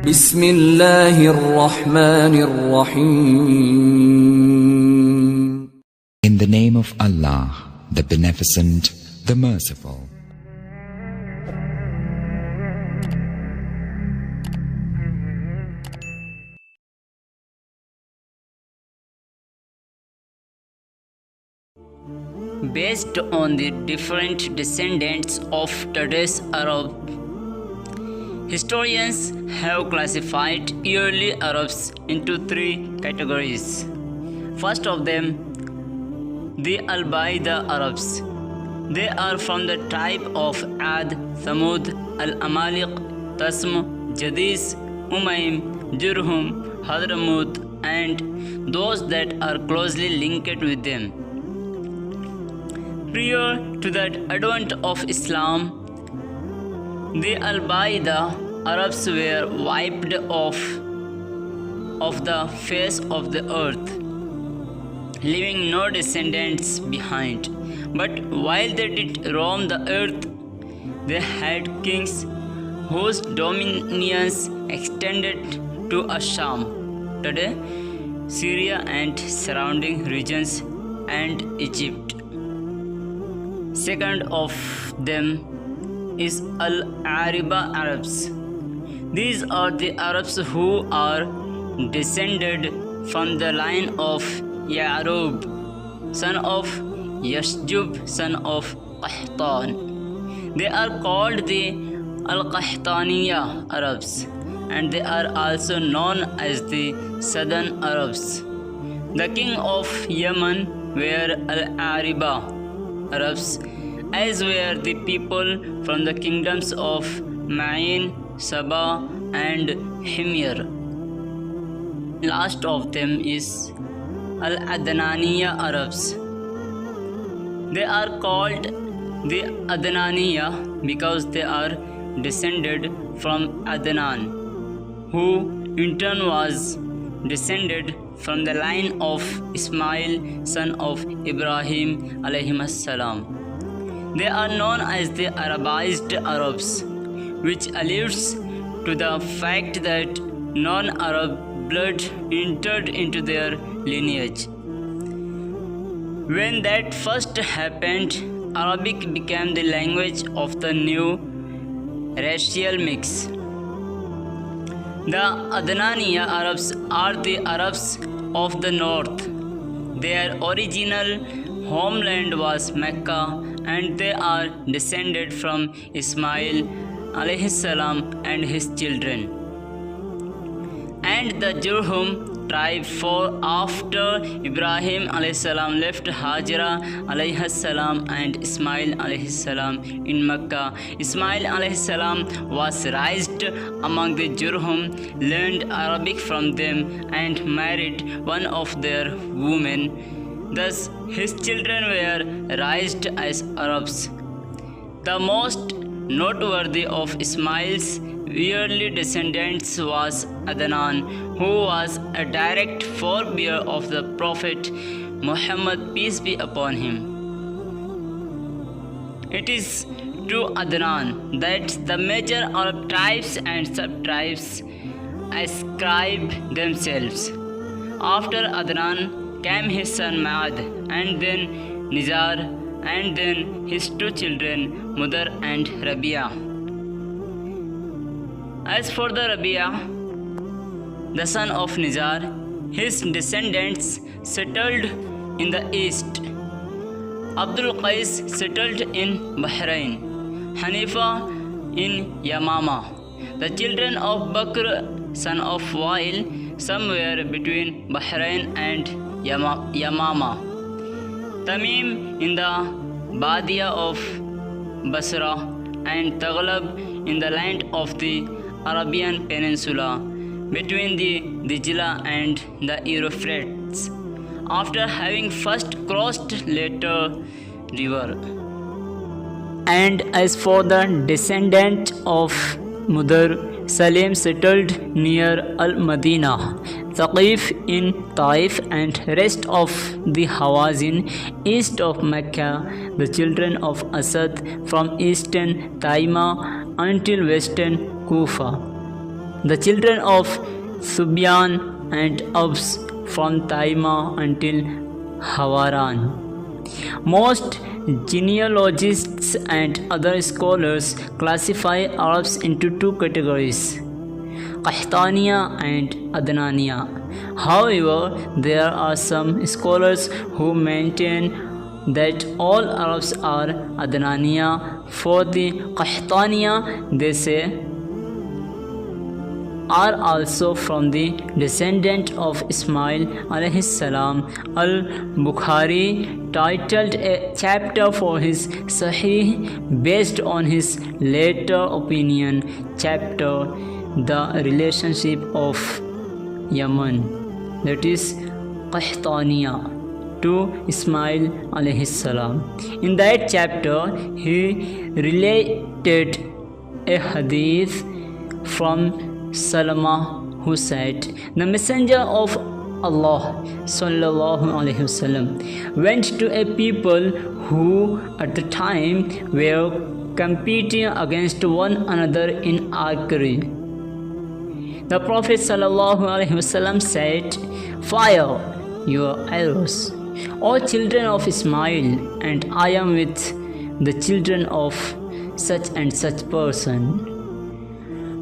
Bismillahir Rahmanir Rahim. In the name of Allah, the Beneficent, the Merciful. Based on the different descendants of today's Arab, historians have classified early Arabs into three categories. First of them, the Al-Baida Arabs. They are from the tribe of Ad, Thamud, Al-Amaliq, Tasm, Jadis, Umaym, Jurhum, Hadramut, and those that are closely linked with them. Prior to the advent of Islam, the Al-Baida Arabs were wiped off of the face of the earth, leaving no descendants behind. But while they did roam the earth, they had kings whose dominions extended to Asham, today Syria and surrounding regions, and Egypt. Second of them is Al-Ariba Arabs. These are the Arabs who are descended from the line of Ya'rub, son of Yashjub, son of Qahtan. They are called the Al-Qahtaniya Arabs, and they are also known as the Southern Arabs. The king of Yemen were Al-Ariba Arabs, as were the people from the kingdoms of Ma'in, Saba, and Himyar. Last of them is Al-Adnaniya Arabs. They are called the Adnaniya because they are descended from Adnan, who in turn was descended from the line of Ismail, son of Ibrahim alayhi salam. They are known as the Arabized Arabs, which alludes to the fact that non-Arab blood entered into their lineage. When that first happened, Arabic became the language of the new racial mix. The Adnaniya Arabs are the Arabs of the north. Their original homeland was Mecca, and they are descended from Ismail alayhi salam and his children. And the Jurhum tribe, for after Ibrahim alayhi salam left Hajra alayhi salam and Ismail alayhi salam in Mecca, Ismail alayhi salam was raised among the Jurhum, learned Arabic from them, and married one of their women. Thus his children were raised as Arabs. The most noteworthy of Ismail's early descendants was Adnan, who was a direct forebear of the Prophet Muhammad, peace be upon him. It is to Adnan that the major Arab tribes and sub-tribes ascribe themselves. After Adnan came his son Ma'ad, and then Nizar, and then his two children Mudar and Rabia. As for the Rabia, the son of Nizar, his descendants settled in the east. Abdul Qais settled in Bahrain, Hanifa in Yamama. The children of Bakr, son of Wa'il, somewhere between Bahrain and Yamama. Tamim in the Badia of Basra, and Taghlab in the land of the Arabian Peninsula between the Dijla and the Euphrates, after having first crossed later river. And as for the descendant of Mudar, Salim settled near Al-Madina, Thaqif in Taif, and rest of the Hawazin east of Mecca, the children of Asad from eastern Taima until western Kufa. the children of Subyan and Abs from Taima until Hawaran. Most genealogists and other scholars classify Arabs into two categories, Qahtaniya and Adnaniya. However, there are some scholars who maintain that all Arabs are Adnaniya. For the Qahtaniya, they say, are also from the descendant of Ismail alayhi salam. Al-Bukhari titled a chapter for his Sahih based on his later opinion, chapter The Relationship of Yaman, that is Qahtaniya, to Ismail alayhi salam. In that chapter, he related a hadith from Salama, who said, the Messenger of Allah sallallahu alaihi wasallam went to a people who at the time were competing against one another in archery. The Prophet sallallahu alaihi wasallam said, fire your arrows, O children of Ismail, and I am with the children of such and such person.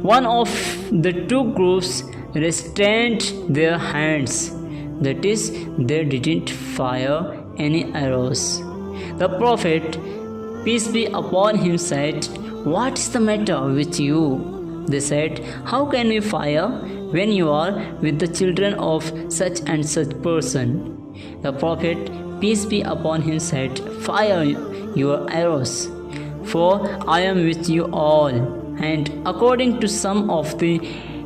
One of the two groups restrained their hands, that is, they didn't fire any arrows. The Prophet, peace be upon him, said, what is the matter with you? They said, how can we fire when you are with the children of such and such person? The Prophet, peace be upon him, said, fire your arrows, for I am with you all. And according to some of the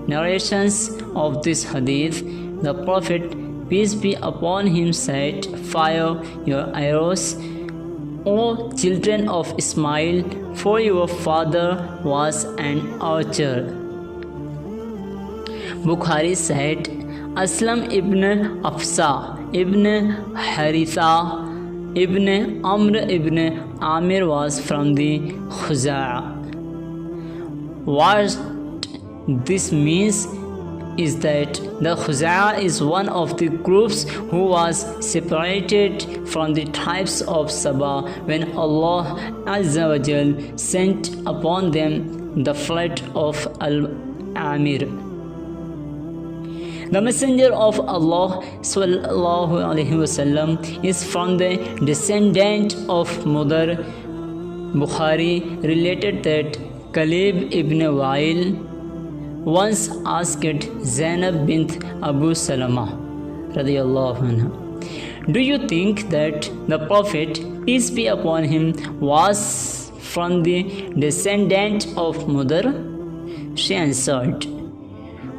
narrations of this hadith, the Prophet, peace be upon him, said, fire your arrows, O children of Ismail, for your father was an archer. Bukhari said, Aslam ibn Afsa ibn Haritha ibn Amr ibn Amir was from the Khuza'a. What this means is that the Khuza'a is one of the groups who was separated from the tribes of Saba when Allah Azza wa Jal sent upon them the flood of Al-Amir. The Messenger of Allah sallallahu alaihi wasallam is from the descendant of Mudar. Bukhari related that Kalib ibn Wa'il once asked Zainab bint Abu Salama radiyallahu anha, do you think that the Prophet, peace be upon him, was from the descendant of Mudar? She answered,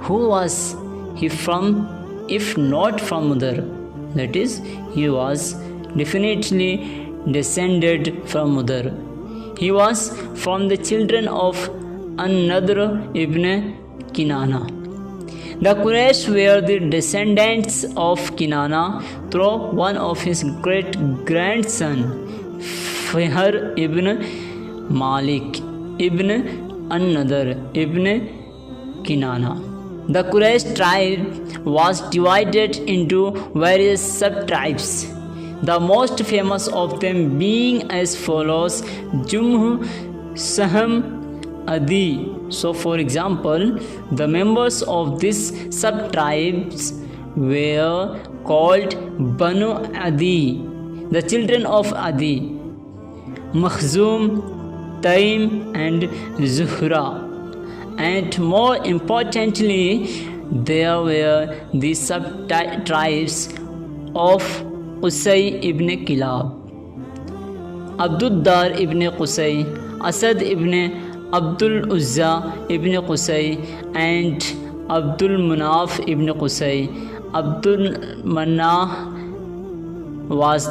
who was he from if not from Mudar? That is, he was definitely descended from Mudar. He was from the children of An-Nadr ibn Kinana. The Quraysh were the descendants of Kinana through one of his great-grandson, Fihr ibn Malik ibn An-Nadr ibn Kinana. The Quraysh tribe was divided into various sub-tribes, the most famous of them being as follows: Jumh, Saham, Adi. So for example, the members of these sub-tribes were called Banu Adi, the children of Adi, Makhzum, Taim and Zuhra. And more importantly, there were the sub-tribes of Qusay ibn Kilab, Abduddar ibn Qusay, Asad ibn Abdul Uzza ibn Qusay, and Abdul Munaf ibn Qusay. Abdul Manah was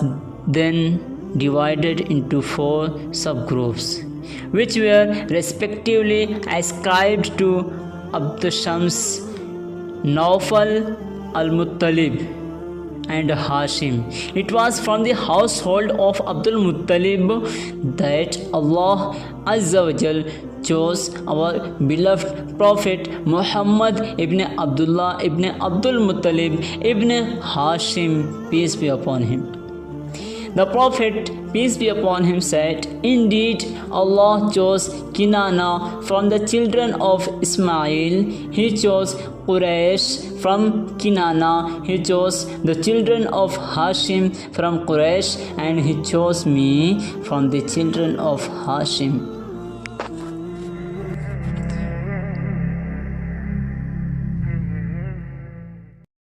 then divided into 4 subgroups, which were respectively ascribed to Abd Shams, Nawfal, Al-Muttalib and Hashim. It was from the household of Abdul Muttalib that Allah Azza wa Jal chose our beloved Prophet Muhammad ibn Abdullah ibn Abdul Muttalib ibn Hashim, peace be upon him. The Prophet, peace be upon him, said, "Indeed, Allah chose Kinana from the children of Ismail. He chose Quraysh from Kinana. He chose the children of Hashim from Quraysh, and He chose me from the children of Hashim."